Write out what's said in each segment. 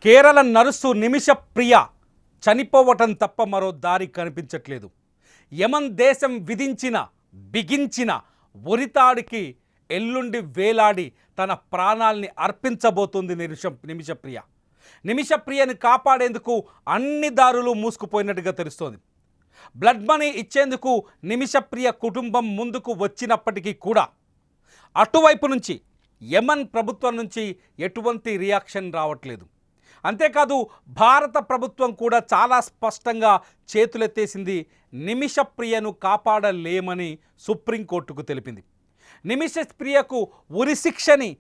Kerala nurse నిమిష ప్రియ చనిపోవటం తప్ప మరో దారి కనిపించట్లేదు. యమన్ దేశం విధించిన బిగించిన ఉరితాడికి ఎల్లుండి వేలాడి తన ప్రాణాల్ని అర్పించబోతుంది నిమిషప్రియ. నిమిషప్రియని కాపాడేందుకు అన్ని దారులు మూసుకుపోయినట్టుగా తెలుస్తోంది. బ్లడ్ మనీ ఇచ్చేందుకు నిమిషప్రియ కుటుంబం ముందుకు వచ్చినప్పటికీ కూడా అటువైపు నుంచి యమన్ ప్రభుత్వం నుంచి ఎటువంటి రియాక్షన్ రావట్లేదు. అంతేకాదు భారత ప్రభుత్వం కూడా చాలా స్పష్టంగా చేతులెత్తేసింది. నిమిషప్రియను కాపాడలేమని సుప్రీంకోర్టుకు తెలిపింది. నిమిషప్రియకు ఉరిశిక్షని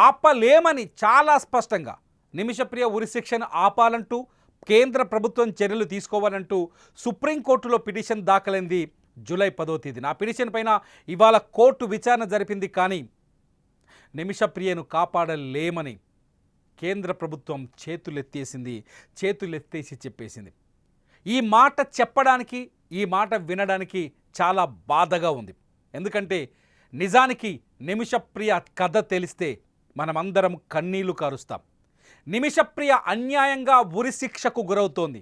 ఆపలేమని చాలా స్పష్టంగా నిమిషప్రియ ఉరిశిక్షను ఆపాలంటూ కేంద్ర ప్రభుత్వం చర్యలు తీసుకోవాలంటూ సుప్రీంకోర్టులో పిటిషన్ దాఖలైంది జూలై 10వ తేదీన. ఆ పిటిషన్ పైన ఇవాళ కోర్టు విచారణ జరిపింది. కానీ నిమిషప్రియను కాపాడలేమని కేంద్ర ప్రభుత్వం చేతులెత్తేసి చెప్పేసింది. ఈ మాట చెప్పడానికి, ఈ మాట వినడానికి చాలా బాధగా ఉంది. ఎందుకంటే నిజానికి నిమిషప్రియ కథ తెలిస్తే మనమందరం కన్నీళ్లు కారుస్తాం. నిమిషప్రియ అన్యాయంగా ఉరిశిక్షకు గురవుతోంది.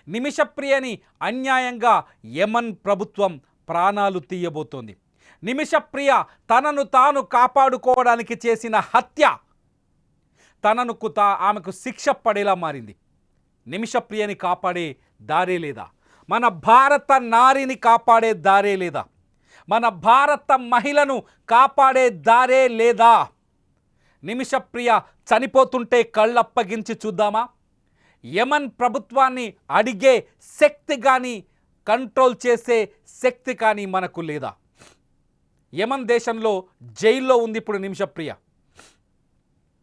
నిమిషప్రియని అన్యాయంగా యమన్ ప్రభుత్వం ప్రాణాలు తీయబోతోంది. నిమిషప్రియ తనను తాను కాపాడుకోవడానికి చేసిన హత్య ఆమెకు శిక్ష పడేలా మారింది. నిమిషప్రియని కాపాడే దారే లేదా? మన భారత నారిని కాపాడే దారే లేదా? మన భారత మహిళను కాపాడే దారే లేదా? నిమిషప్రియ చనిపోతుంటే కళ్ళప్పగించి చూద్దామా? యమన్ ప్రభుత్వాన్ని అడిగే శక్తి కానీ, కంట్రోల్ చేసే శక్తి కానీ మనకు లేదా? యమన్ దేశంలో జైల్లో ఉంది ఇప్పుడు నిమిషప్రియ.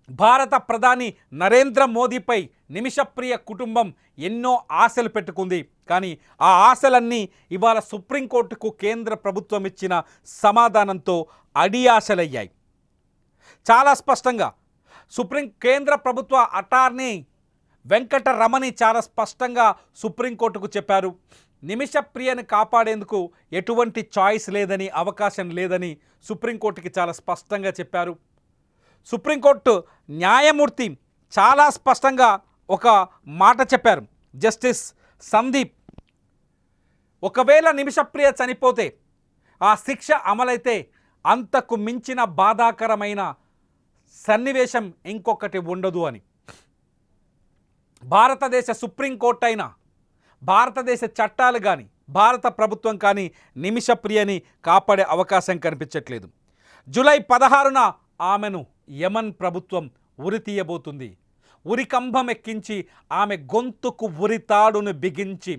భారత ప్రధాని నరేంద్ర మోదీపై నిమిషప్రియ కుటుంబం ఎన్నో ఆశలు పెట్టుకుంది. కానీ ఆ ఆశలన్నీ ఇవాళ సుప్రీంకోర్టుకు కేంద్ర ప్రభుత్వం ఇచ్చిన సమాధానంతో అడియాశలయ్యాయి. చాలా స్పష్టంగా కేంద్ర ప్రభుత్వ అటార్నీ వెంకటరమణి చాలా స్పష్టంగా సుప్రీంకోర్టుకు చెప్పారు. నిమిషప్రియని కాపాడేందుకు ఎటువంటి చాయిస్ లేదని, అవకాశం లేదని సుప్రీంకోర్టుకి చాలా స్పష్టంగా చెప్పారు. సుప్రీంకోర్టు న్యాయమూర్తి చాలా స్పష్టంగా ఒక మాట చెప్పారు. జస్టిస్ సందీప్, ఒకవేళ నిమిషప్రియ చనిపోతే ఆ శిక్ష అమలైతే అంతకు మించిన బాధాకరమైన సన్నివేశం ఇంకొకటి ఉండదు అని. భారతదేశ సుప్రీంకోర్టు అయినా, భారతదేశ చట్టాలు కానీ, భారత ప్రభుత్వం కానీ నిమిషప్రియని కాపాడే అవకాశం కనిపించట్లేదు. జూలై 16న ఆమెను యమన్ ప్రభుత్వం ఉరి తీయబోతుంది. ఉరికంభం ఎక్కించి ఆమె గొంతుకు ఉరితాడును బిగించి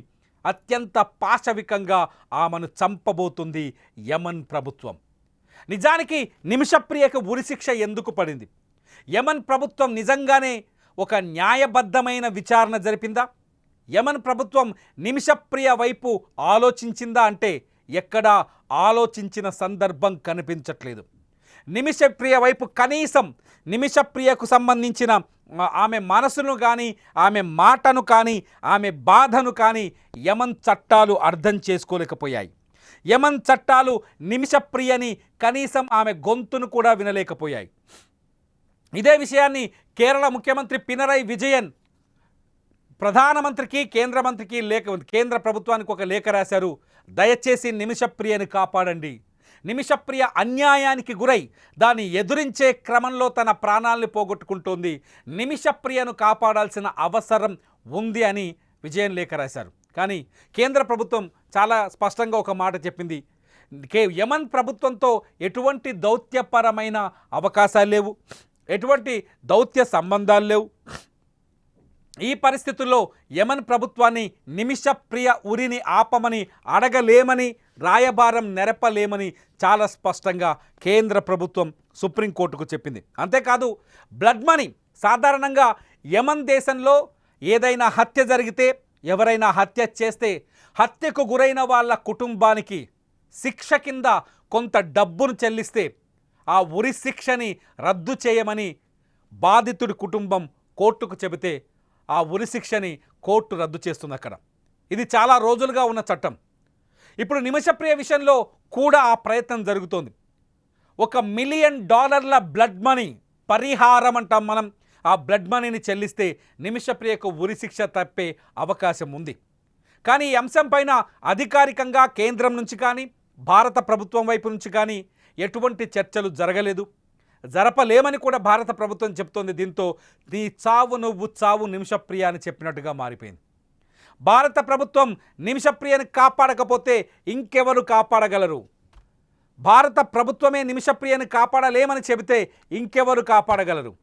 అత్యంత పాశవికంగా ఆమెను చంపబోతుంది యమన్ ప్రభుత్వం. నిజానికి నిమిషప్రియకు ఉరిశిక్ష ఎందుకు పడింది? యమన్ ప్రభుత్వం నిజంగానే ఒక న్యాయబద్ధమైన విచారణ జరిపిందా? యమన్ ప్రభుత్వం నిమిషప్రియ వైపు ఆలోచించిందా అంటే ఎక్కడా ఆలోచించిన సందర్భం కనిపించట్లేదు. నిమిషప్రియ వైపు కనీసం నిమిషప్రియకు సంబంధించిన ఆమె మనసును కానీ, ఆమె మాటను కానీ, ఆమె బాధను కానీ యమన్ చట్టాలు అర్థం చేసుకోలేకపోయాయి. యమన్ చట్టాలు నిమిషప్రియని కనీసం ఆమె గొంతును కూడా వినలేకపోయాయి. ఇదే విషయాన్ని కేరళ ముఖ్యమంత్రి పినరై విజయన్ ప్రధానమంత్రికి, కేంద్ర ప్రభుత్వానికి ఒక లేఖ రాశారు. దయచేసి నిమిషప్రియని కాపాడండి. నిమిషప్రియ అన్యాయానికి గురై దాన్ని ఎదురించే క్రమంలో తన ప్రాణాల్ని పోగొట్టుకుంటోంది. నిమిషప్రియను కాపాడాల్సిన అవసరం ఉంది అని విజయన్ లేఖ రాశారు. కానీ కేంద్ర ప్రభుత్వం చాలా స్పష్టంగా ఒక మాట చెప్పింది. యమన్ ప్రభుత్వంతో ఎటువంటి దౌత్యపరమైన అవకాశాలు లేవు, ఎటువంటి దౌత్య సంబంధాలు లేవు. ఈ పరిస్థితుల్లో యమన్ ప్రభుత్వాన్ని నిమిషప్రియ ఉరిని ఆపమని అడగలేమని, రాయబారం నెరపలేమని చాలా స్పష్టంగా కేంద్ర ప్రభుత్వం సుప్రీంకోర్టుకు చెప్పింది. అంతేకాదు బ్లడ్ మనీ సాధారణంగా యమన్ దేశంలో ఏదైనా హత్య జరిగితే, ఎవరైనా హత్య చేస్తే హత్యకు గురైన వాళ్ళ కుటుంబానికి శిక్ష కింద కొంత డబ్బును చెల్లిస్తే ఆ ఉరి శిక్షని రద్దు చేయమని బాధితుడి కుటుంబం కోర్టుకు చెబితే ఆ ఉరిశిక్షని కోర్టు రద్దు చేస్తుంది అక్కడ. ఇది చాలా రోజులుగా ఉన్న చట్టం. ఇప్పుడు నిమిషప్రియ విషయంలో కూడా ఆ ప్రయత్నం జరుగుతోంది. $1 మిలియన్ బ్లడ్ మనీ పరిహారం అంటాం మనం, ఆ బ్లడ్ మనీని చెల్లిస్తే నిమిషప్రియకు ఉరిశిక్ష తప్పే అవకాశం ఉంది. కానీ ఈ అంశం పైన అధికారికంగా కేంద్రం నుంచి కానీ భారత ప్రభుత్వం వైపు నుంచి కానీ ఎటువంటి చర్చలు జరగలేదు, జరపలేమని కూడా భారత ప్రభుత్వం చెప్తోంది. దీంతో నీ చావు నువ్వు చావు నిమిషప్రియ అని చెప్పినట్టుగా మారిపోయింది. భారత ప్రభుత్వం నిమిషప్రియని కాపాడకపోతే ఇంకెవరు కాపాడగలరు? భారత ప్రభుత్వమే నిమిషప్రియని కాపాడలేమని చెబితే ఇంకెవరు కాపాడగలరు?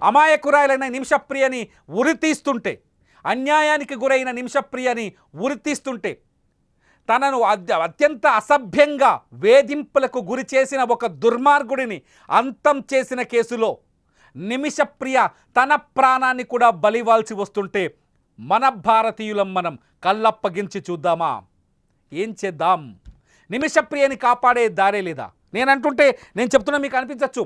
అమాయకురాలైన నిమిషప్రియని ఉరితీస్తుంటే, అన్యాయానికి గురైన నిమిషప్రియని ఉరితీస్తుంటే, తనను అత్యంత అసభ్యంగా వేధింపులకు గురి చేసిన ఒక దుర్మార్గుడిని అంతం చేసిన కేసులో నిమిషప్రియ తన ప్రాణాన్ని కూడా బలివాల్సి వస్తుంటే మన భారతీయులం మనం కళ్ళప్పగించి చూద్దామా? ఏం చేద్దాం? నిమిషప్రియని కాపాడే దారే లేదా? నేనంటుంటే నేను చెప్తున్నా మీకు అనిపించవచ్చు,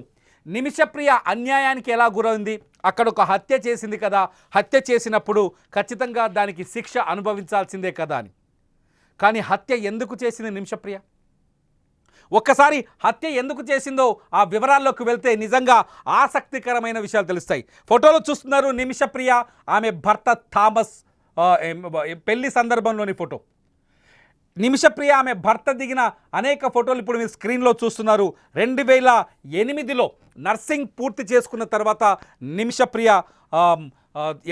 నిమిషప్రియ అన్యాయానికి ఎలా గురైంది, అక్కడ ఒక హత్య చేసింది కదా, హత్య చేసినప్పుడు ఖచ్చితంగా దానికి శిక్ష అనుభవించాల్సిందే కదా అని. కానీ హత్య ఎందుకు చేసింది నిమిషప్రియ? ఒక్కసారి హత్య ఎందుకు చేసిందో ఆ వివరాల్లోకి వెళ్తే నిజంగా ఆసక్తికరమైన విషయాలు తెలుస్తాయి. ఫోటోలో చూస్తున్నారు నిమిషప్రియ, ఆమె భర్త థామస్ పెళ్లి సందర్భంలోని ఫోటో. నిమిషప్రియ ఆమె భర్త దిగిన అనేక ఫోటోలు ఇప్పుడు మీరు స్క్రీన్లో చూస్తున్నారు. 2008లో నర్సింగ్ పూర్తి చేసుకున్న తర్వాత నిమిషప్రియ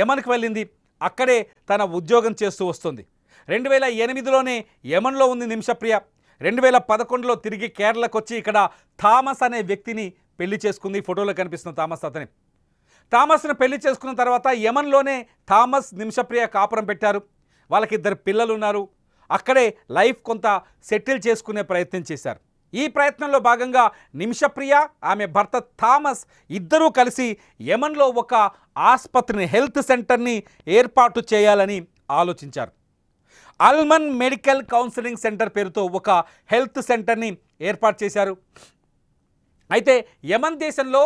యమన్కి వెళ్ళింది. అక్కడే తన ఉద్యోగం చేస్తూ వస్తుంది. 2008లోనే యమన్లో ఉంది నిమిషప్రియ. 2011లో తిరిగి కేరళకు వచ్చి ఇక్కడ థామస్ అనే వ్యక్తిని పెళ్లి చేసుకుంది. ఫోటోలో కనిపిస్తున్న థామస్ అతని. థామస్ను పెళ్లి చేసుకున్న తర్వాత యమన్లోనే థామస్ నిమిషప్రియ కాపురం పెట్టారు. వాళ్ళకి 2 పిల్లలు ఉన్నారు. అక్కడే లైఫ్ కొంత సెటిల్ చేసుకునే ప్రయత్నం చేశారు. ఈ ప్రయత్నంలో భాగంగా నిమిషప్రియ ఆమె భర్త థామస్ ఇద్దరూ కలిసి యమన్లో ఒక ఆసుపత్రిని, హెల్త్ సెంటర్ని ఏర్పాటు చేయాలని ఆలోచించారు. అల్మన్ మెడికల్ కౌన్సిలింగ్ సెంటర్ పేరుతో ఒక హెల్త్ సెంటర్ని ఏర్పాటు చేశారు. అయితే యమన్ దేశంలో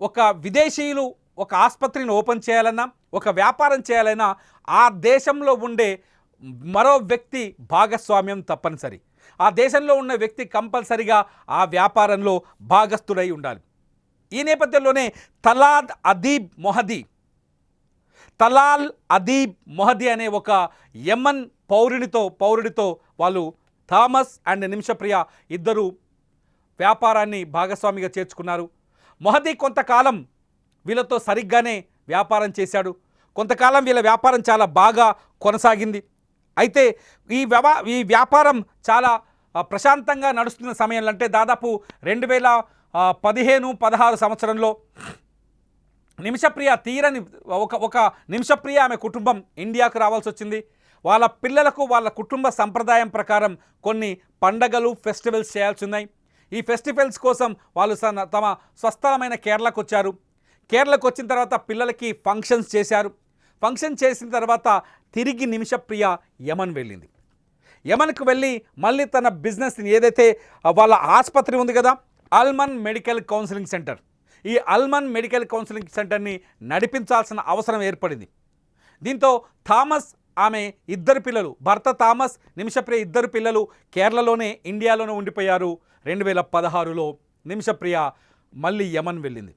ఒక విదేశీయులు ఒక ఆసుపత్రిని ఓపెన్ చేయాలన్నా, ఒక వ్యాపారం చేయాలన్నా ఆ దేశంలో ఉండే మరో వ్యక్తి భాగస్వామ్యం తప్పనిసరి. ఆ దేశంలో ఉన్న వ్యక్తి కంపల్సరిగా ఆ వ్యాపారంలో భాగస్థుడై ఉండాలి. ఈ నేపథ్యంలోనే తలాల్ అదీబ్ మొహదీ అనే ఒక యమన్ పౌరుడితో వాళ్ళు థామస్ అండ్ నిమిషప్రియ ఇద్దరు వ్యాపారాన్ని భాగస్వామిగా చేర్చుకున్నారు. మొహదీ కొంతకాలం వీళ్ళతో సరిగ్గానే వ్యాపారం చేశాడు. కొంతకాలం వీళ్ళ వ్యాపారం చాలా బాగా కొనసాగింది. అయితే ఈ వ్యాపారం చాలా ప్రశాంతంగా నడుస్తున్న సమయంలో, అంటే దాదాపు 2015-16 సంవత్సరంలో నిమిషప్రియ ఒక నిమిషప్రియ ఆమె కుటుంబం ఇండియాకు రావాల్సి వచ్చింది. వాళ్ళ పిల్లలకు వాళ్ళ కుటుంబ సంప్రదాయం ప్రకారం కొన్ని పండగలు, ఫెస్టివల్స్ చేయాల్సి ఉన్నాయి. ఈ ఫెస్టివల్స్ కోసం వాళ్ళు తమ స్వస్థలమైన కేరళకు వచ్చారు. కేరళకు వచ్చిన తర్వాత పిల్లలకి ఫంక్షన్స్ చేశారు. ఫంక్షన్ చేసిన తర్వాత తిరిగి నిమిషప్రియ యమన్ వెళ్ళింది. యమన్కు వెళ్ళి మళ్ళీ తన బిజినెస్ని, ఏదైతే వాళ్ళ ఆసుపత్రి ఉంది కదా, అల్మన్ మెడికల్ కౌన్సిలింగ్ సెంటర్, ఈ అల్మన్ మెడికల్ కౌన్సిలింగ్ సెంటర్ని నడిపించాల్సిన అవసరం ఏర్పడింది. దీంతో థామస్ ఆమె 2 పిల్లలు, భర్త థామస్, నిమిషప్రియ 2 పిల్లలు కేరళలోనే, ఇండియాలోనే ఉండిపోయారు. 2016లో నిమిషప్రియ మళ్ళీ యమన్ వెళ్ళింది.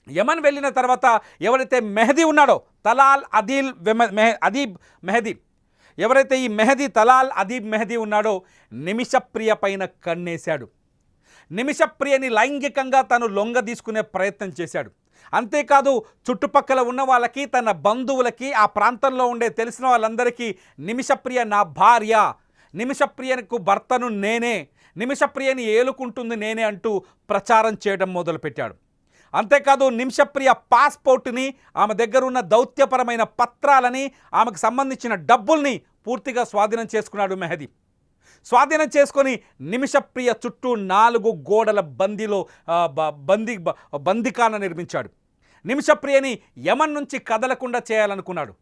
యమన్ వెళ్ళిన తర్వాత ఎవరైతే మెహదీ ఉన్నాడో, తలాల్ అదీబ్ మెహదీ, ఎవరైతే ఈ తలాల్ అదీబ్ మెహదీ ఉన్నాడో నిమిషప్రియ పైన కన్నేశాడు. నిమిషప్రియని లైంగికంగా తను లొంగ తీసుకునే ప్రయత్నం చేశాడు. అంతేకాదు చుట్టుపక్కల ఉన్న వాళ్ళకి, తన బంధువులకి, ఆ ప్రాంతంలో ఉండే తెలిసిన వాళ్ళందరికీ నిమిషప్రియ నా భార్య, నిమిషప్రియకు భర్తను నేనే, నిమిషప్రియని ఏలుకుంటుంది నేనే అంటూ ప్రచారం చేయడం మొదలుపెట్టాడు. అంతేకాదు నిమిషప్రియ పాస్పోర్ట్ని, ఆమె దగ్గర ఉన్న దౌత్యపరమైన పత్రాలని, ఆమెకు సంబంధించిన డబ్బుల్ని పూర్తిగా స్వాధీనం చేసుకున్నాడు మెహదీ. స్వాధీనం చేసుకొని నిమిషప్రియ చుట్టూ 4 గోడల బందికాన నిర్మించాడు. నిమిషప్రియని యమన్ నుంచి కదలకుండా చేయాలనుకున్నాడు.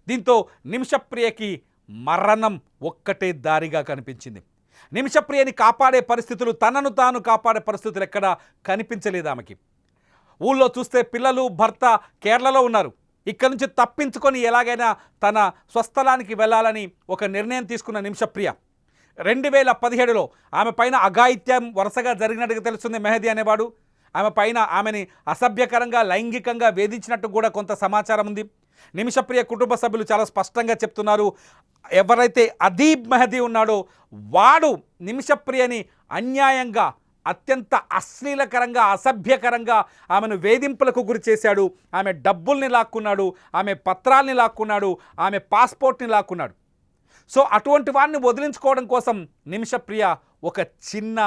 దీంతో నిమిషప్రియకి మరణం ఒక్కటే దారిగా కనిపించింది. నిమిషప్రియని కాపాడే పరిస్థితులు, తనను తాను కాపాడే పరిస్థితులు ఎక్కడా కనిపించలేదు ఆమెకి. ఊళ్ళో చూస్తే పిల్లలు, భర్త కేరళలో ఉన్నారు. ఇక్కడి నుంచి తప్పించుకొని ఎలాగైనా తన స్వస్థలానికి వెళ్ళాలని ఒక నిర్ణయం తీసుకున్న నిమిషప్రియ 2017లో ఆమె పైన అఘాయిత్యం వరుసగా జరిగినట్టుగా తెలుస్తుంది మెహదీ అనేవాడు. ఆమె పైన ఆమెని అసభ్యకరంగా లైంగికంగా వేధించినట్టు కూడా కొంత సమాచారం ఉంది. నిమిషప్రియ కుటుంబ సభ్యులు చాలా స్పష్టంగా చెప్తున్నారు, ఎవరైతే అదీబ్ మెహదీ ఉన్నాడో వాడు నిమిషప్రియని అన్యాయంగా అత్యంత అశ్లీలకరంగా అసభ్యకరంగా ఆమెను వేధింపులకు గురి చేశాడు. ఆమె డబ్బుల్ని లాక్కున్నాడు, ఆమె పత్రాల్ని లాక్కున్నాడు, ఆమె పాస్పోర్ట్ని లాక్కున్నాడు. సో అటువంటి వాడిని వదిలించుకోవడం కోసం నిమిషప్రియ ఒక చిన్న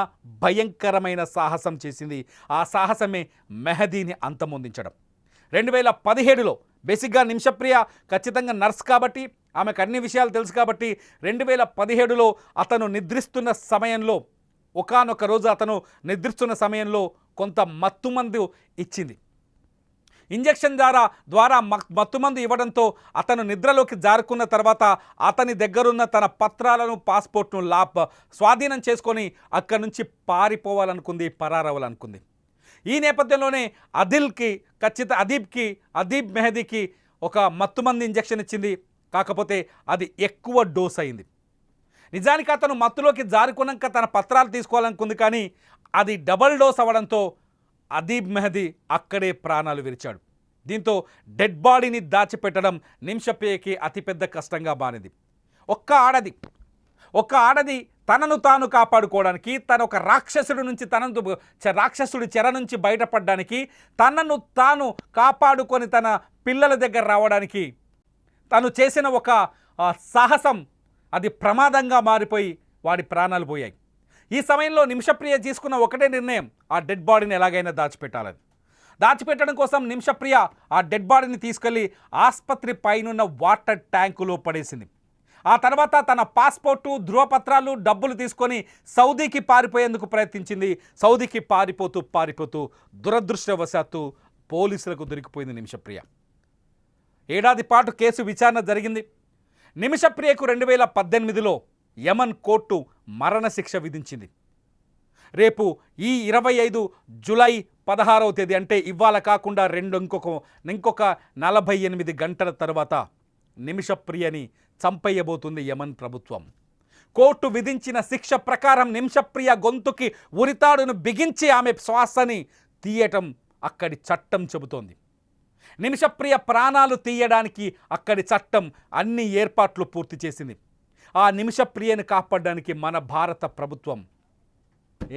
భయంకరమైన సాహసం చేసింది. ఆ సాహసమే మెహదీని అంతమొందించడం. 2017లో బేసిక్గా నిమిషప్రియ ఖచ్చితంగా నర్స్ కాబట్టి ఆమెకు అన్ని విషయాలు తెలుసు కాబట్టి 2017లో అతను నిద్రిస్తున్న సమయంలో ఒకానొక రోజు అతను నిద్రిస్తున్న సమయంలో కొంత మత్తుమందు ఇచ్చింది. ఇంజెక్షన్ ద్వారా మత్తుమందు ఇవ్వడంతో అతను నిద్రలోకి జారుకున్న తర్వాత అతని దగ్గరున్న తన పత్రాలను పాస్పోర్ట్ను స్వాధీనం చేసుకొని అక్కడి నుంచి పారిపోవాలనుకుంది, పరారవ్వాలనుకుంది. ఈ నేపథ్యంలోనే అదీబ్ మెహదీకి ఒక మత్తుమందు ఇంజెక్షన్ ఇచ్చింది. కాకపోతే అది ఎక్కువ డోస్ అయింది. నిజానికి అతను మత్తులోకి జారుకున్నాక తన పత్రాలు తీసుకోవాలనుకుంది, కానీ అది డబల్ డోస్ అవ్వడంతో అదీబ్ మెహదీ అక్కడే ప్రాణాలు విరిచాడు. దీంతో డెడ్ బాడీని దాచిపెట్టడం నిమిషప్రియకి అతిపెద్ద కష్టంగా మారింది. ఒక్క ఆడది తనను తాను కాపాడుకోవడానికి, తన ఒక రాక్షసుడి చెర నుంచి బయటపడడానికి, తనను తాను కాపాడుకొని తన పిల్లల దగ్గర రావడానికి తను చేసిన ఒక సాహసం అది ప్రమాదంగా మారిపోయి వాడి ప్రాణాలు పోయాయి. ఈ సమయంలో నిమిషప్రియ తీసుకున్న ఒకటే నిర్ణయం, ఆ డెడ్ బాడీని ఎలాగైనా దాచిపెట్టాలని. దాచిపెట్టడం కోసం నిమిషప్రియ ఆ డెడ్ బాడీని తీసుకెళ్లి ఆసుపత్రి పైనున్న వాటర్ ట్యాంకులో పడేసింది. ఆ తర్వాత తన పాస్పోర్టు, ధృవపత్రాలు, డబ్బులు తీసుకొని సౌదీకి పారిపోయేందుకు ప్రయత్నించింది. సౌదీకి పారిపోతూ దురదృష్టవశాత్తు పోలీసులకు దొరికిపోయింది నిమిషప్రియ. ఏడాది పాటు కేసు విచారణ జరిగింది. నిమిషప్రియకు 2018లో యమన్ కోర్టు మరణశిక్ష విధించింది. రేపు ఈ 25 జూలై 16వ తేదీ అంటే ఇవాళ కాకుండా ఇంకొక 48 గంటల తర్వాత నిమిషప్రియని చంపేయబోతుంది యమన్ ప్రభుత్వం. కోర్టు విధించిన శిక్ష ప్రకారం నిమిషప్రియ గొంతుకి ఉరితాడును బిగించి ఆమె శ్వాసని తీయటం అక్కడి చట్టం చెబుతోంది. నిమిషప్రియ ప్రాణాలు తీయడానికి అక్కడి చట్టం అన్ని ఏర్పాట్లు పూర్తి చేసింది. ఆ నిమిషప్రియను కాపాడడానికి మన భారత ప్రభుత్వం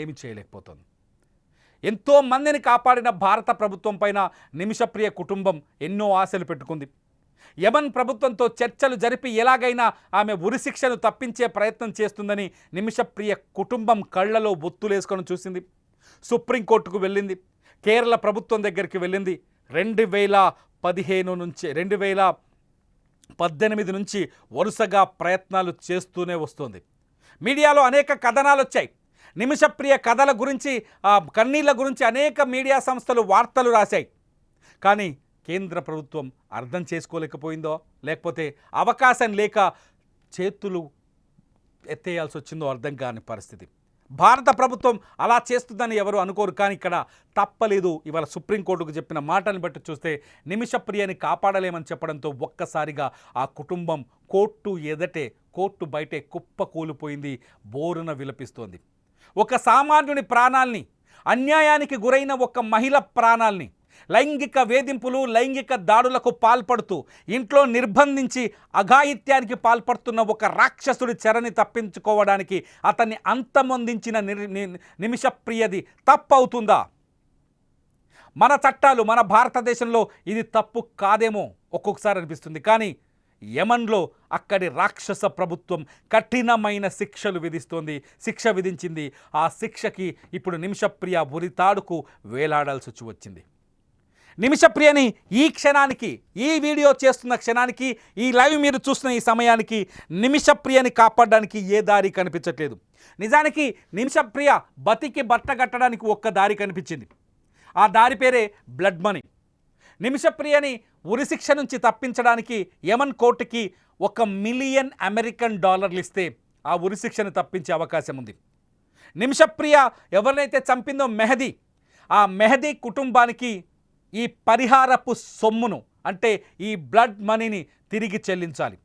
ఏమి చేయలేకపోతుంది. ఎంతో మందిని కాపాడిన భారత ప్రభుత్వం పైన నిమిషప్రియ కుటుంబం ఎన్నో ఆశలు పెట్టుకుంది. యమన్ ప్రభుత్వంతో చర్చలు జరిపి ఎలాగైనా ఆమె ఉరిశిక్షను తప్పించే ప్రయత్నం చేస్తుందని నిమిషప్రియ కుటుంబం కళ్లలో ఒత్తులేసుకొని చూసింది. సుప్రీంకోర్టుకు వెళ్ళింది, కేరళ ప్రభుత్వం దగ్గరికి వెళ్ళింది. 2018 నుంచి వరుసగా ప్రయత్నాలు చేస్తూనే వస్తుంది. మీడియాలో అనేక కథనాలు వచ్చాయి. నిమిషప్రియ కథల గురించి, కన్నీళ్ల గురించి అనేక మీడియా సంస్థలు వార్తలు రాశాయి. కానీ కేంద్ర ప్రభుత్వం అర్థం చేసుకోలేకపోయిందో, లేకపోతే అవకాశం లేక చేతులు ఎత్తేయాల్సి వచ్చిందో అర్థం కాని పరిస్థితి. భారత ప్రభుత్వం అలా చేస్తుందని ఎవరు అనుకోరు, కానీ ఇక్కడ తప్పలేదు. ఇవాళ సుప్రీంకోర్టుకు చెప్పిన మాటలను బట్టి చూస్తే నిమిషప్రియని కాపాడలేమని చెప్పడంతో ఒక్కసారిగా ఆ కుటుంబం కోర్టు బయటే కుప్ప కూలిపోయింది, బోరున విలపిస్తోంది. ఒక సామాన్యుని ప్రాణాల్ని, అన్యాయానికి గురైన ఒక మహిళ ప్రాణాల్ని, లైంగిక వేధింపులు, లైంగిక దాడులకు పాల్పడుతూ ఇంట్లో నిర్బంధించి అఘాయిత్యానికి పాల్పడుతున్న ఒక రాక్షసుడి చెరని తప్పించుకోవడానికి అతన్ని అంతమొందించిన నిమిషప్రియది తప్పవుతుందా? మన చట్టాలు, మన భారతదేశంలో ఇది తప్పు కాదేమో ఒక్కొక్కసారి అనిపిస్తుంది. కానీ యమన్లో అక్కడి రాక్షస ప్రభుత్వం కఠినమైన శిక్షలు విధిస్తోంది, శిక్ష విధించింది. ఆ శిక్షకి ఇప్పుడు నిమిషప్రియ ఉరితాడుకు వేలాడాల్సి వచ్చింది. నిమిషప్రియని ఈ క్షణానికి, ఈ వీడియో చేస్తున్న క్షణానికి, ఈ లైవ్ మీరు చూస్తున్న ఈ సమయానికి నిమిషప్రియని కాపాడడానికి ఏ దారి కనిపించట్లేదు. నిజానికి నిమిషప్రియ బతికి బట్టగట్టడానికి ఒక్క దారి కనిపించింది. ఆ దారి పేరే బ్లడ్ మనీ. నిమిషప్రియని ఉరిశిక్ష నుంచి తప్పించడానికి యమన్ కోర్టుకి $1 మిలియన్ ఇస్తే ఆ ఉరిశిక్షను తప్పించే అవకాశం ఉంది. నిమిషప్రియ ఎవరినైతే చంపిందో మెహదీ, ఆ మెహదీ కుటుంబానికి ఈ పరిహారపు సొమ్మును, అంటే ఈ బ్లడ్ మనీని తిరిగి చెల్లించాలి.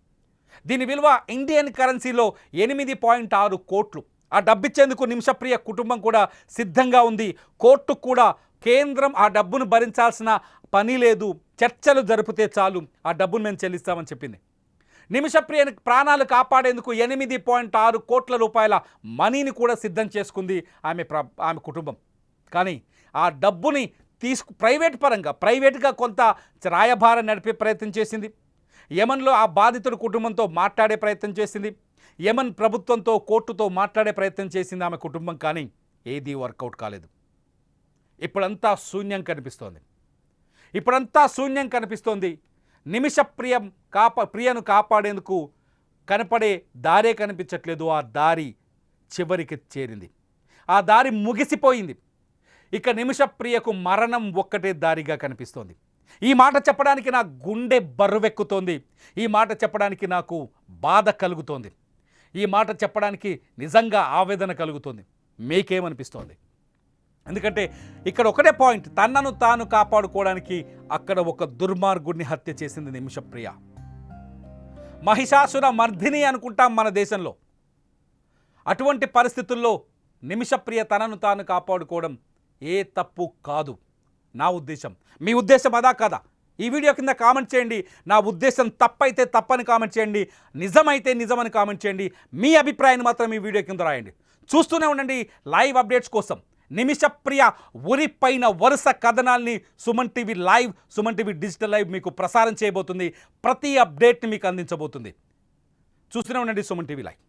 దీని విలువ ఇండియన్ కరెన్సీలో 8.6 కోట్లు. ఆ డబ్బిచ్చేందుకు నిమిషప్రియ కుటుంబం కూడా సిద్ధంగా ఉంది. కోర్టు కూడా కేంద్రం ఆ డబ్బును భరించాల్సిన పని లేదు, చర్చలు జరిపితే చాలు ఆ డబ్బును మేము చెల్లిస్తామని చెప్పింది. నిమిషప్రియ ప్రాణాలు కాపాడేందుకు 8.6 కోట్ల రూపాయల మనీని కూడా సిద్ధం చేసుకుంది ఆమె కుటుంబం. కానీ ఆ డబ్బుని ప్రైవేట్గా కొంత రాయబారం నడిపే ప్రయత్నం చేసింది. యమన్లో ఆ బాధితుడి కుటుంబంతో మాట్లాడే ప్రయత్నం చేసింది. యమన్ ప్రభుత్వంతో, కోర్టుతో మాట్లాడే ప్రయత్నం చేసింది ఆమె కుటుంబం. కానీ ఏదీ వర్కౌట్ కాలేదు. ఇప్పుడంతా శూన్యం కనిపిస్తోంది. ప్రియను కాపాడేందుకు కనపడే దారే కనిపించట్లేదు. ఆ దారి చివరికి చేరింది, ఆ దారి ముగిసిపోయింది. ఇక నిమిషప్రియకు మరణం ఒక్కటే దారిగా కనిపిస్తోంది. ఈ మాట చెప్పడానికి నా గుండె బరువెక్కుతోంది. ఈ మాట చెప్పడానికి నాకు బాధ కలుగుతోంది. ఈ మాట చెప్పడానికి నిజంగా ఆవేదన కలుగుతోంది. మీకేమనిపిస్తోంది? ఎందుకంటే ఇక్కడ ఒకటే పాయింట్, తనను తాను కాపాడుకోవడానికి అక్కడ ఒక దుర్మార్గుడిని హత్య చేసింది నిమిషప్రియ. మహిషాసుర మర్దిని అనుకుంటాం మన దేశంలో. అటువంటి పరిస్థితుల్లో నిమిషప్రియ తనను తాను కాపాడుకోవడం ఏ తప్పు కాదు నా ఉద్దేశం. మీ ఉద్దేశం అదా కాదా? ఈ వీడియో కింద కామెంట్ చేయండి. నా ఉద్దేశం తప్పైతే తప్పని కామెంట్ చేయండి, నిజమైతే నిజమని కామెంట్ చేయండి. మీ అభిప్రాయాన్ని మాత్రం ఈ వీడియో కింద రాయండి. చూస్తూనే ఉండండి లైవ్ అప్డేట్స్ కోసం. నిమిషప్రియ ఉరిపైన వరుస కథనాల్ని Suman TV live, Suman TV digital live మీకు ప్రసారం చేయబోతుంది. ప్రతి అప్డేట్ని మీకు అందించబోతుంది. చూస్తూనే ఉండండి సుమన్ టీవీ లైవ్.